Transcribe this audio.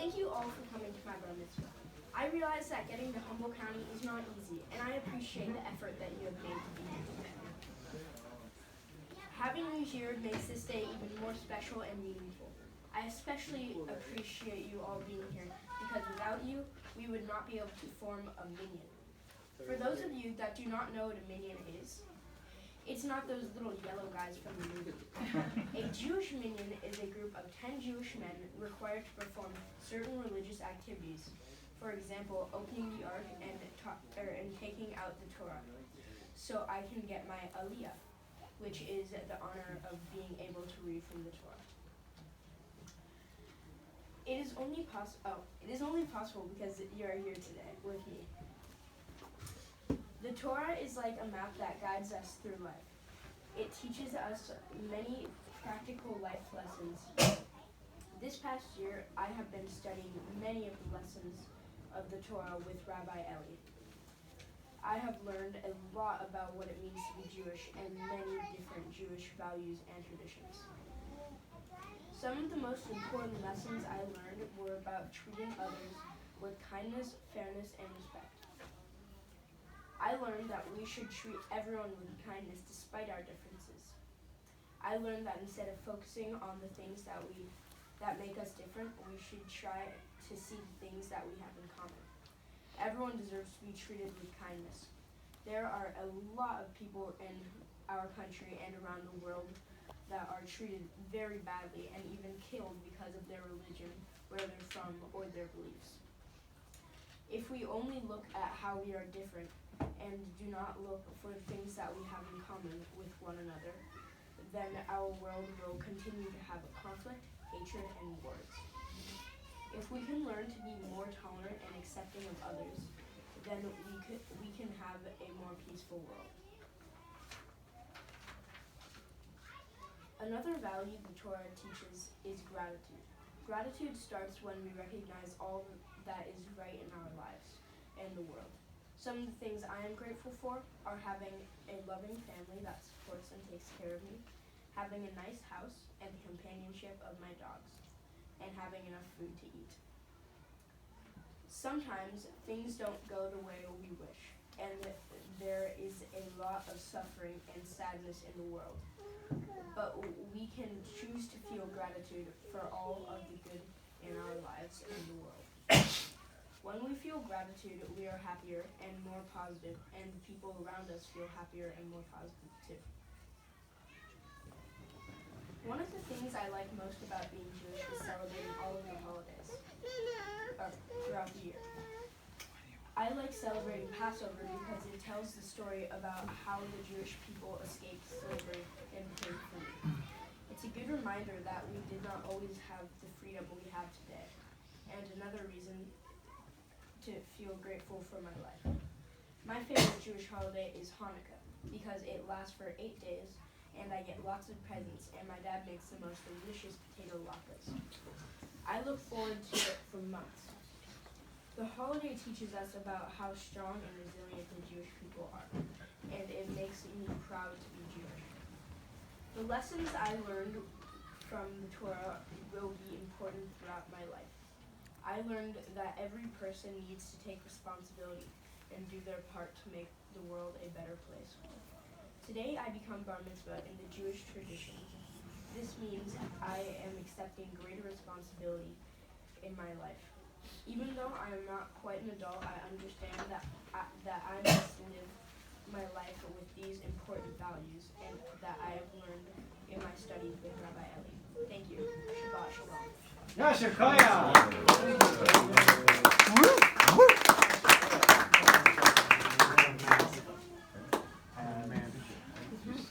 Thank you all for coming to my Bar Mitzvah. I realize that getting to Humboldt County is not easy, and I appreciate the effort that you have made to be here today. Having you here makes this day even more special and meaningful. I especially appreciate you all being here because without you, we would not be able to form a minyan. For those of you that do not know what a minyan is, it's not those little yellow guys from the movie. A Jewish minyan is a group of 10 Jewish men required to perform certain religious activities. For example, opening the ark and taking out the Torah, so I can get my aliyah, which is the honor of being able to read from the Torah. It is only possible because you are here today with me. The Torah is like a map that guides us through life. It teaches us many practical life lessons. This past year, I have been studying many of the lessons of the Torah with Rabbi Eli. I have learned a lot about what it means to be Jewish and many different Jewish values and traditions. Some of the most important lessons I learned were about treating others with kindness, fairness, and respect. I learned that we should treat everyone with kindness despite our differences. I learned that instead of focusing on the things that make us different, we should try to see the things that we have in common. Everyone deserves to be treated with kindness. There are a lot of people in our country and around the world that are treated very badly and even killed because of their religion, where they're from, or their beliefs. If we only look at how we are different and do not look for things that we have in common with one another, then our world will continue to have conflict, hatred, and wars. If we can learn to be more tolerant and accepting of others, then we can have a more peaceful world. Another value the Torah teaches is gratitude. Gratitude starts when we recognize all that is right in our lives and the world. Some of the things I am grateful for are having a loving family that supports and takes care of me, having a nice house and the companionship of my dogs, and having enough food to eat. Sometimes things don't go the way we wish, and there is a lot of suffering and sadness in the world. But we can choose to feel gratitude for all of the good in our lives and the world. When we feel gratitude, we are happier and more positive, and the people around us feel happier and more positive too. One of the things I like most about being Jewish is celebrating all of the holidays throughout the year. I like celebrating Passover because it tells the story about how the Jewish people escaped slavery and became free. It's a good reminder that we did not always have the freedom we have today, and another reason to feel grateful for my life. My favorite Jewish holiday is Hanukkah because it lasts for 8 days and I get lots of presents and my dad makes the most delicious potato latkes. I look forward to it for months. The holiday teaches us about how strong and resilient the Jewish people are, and it makes me proud to be Jewish. The lessons I learned from the Torah will be important throughout my life. I learned that every person needs to take responsibility and do their part to make the world a better place. Today I become Bar Mitzvah in the Jewish tradition. This means I am accepting greater responsibility in my life. Even though I am not quite an adult, I understand that I must live my life with these important values and that I have learned in my studies with Rabbi Eli. Thank you. Shabbat Shalom. Yasher Koya!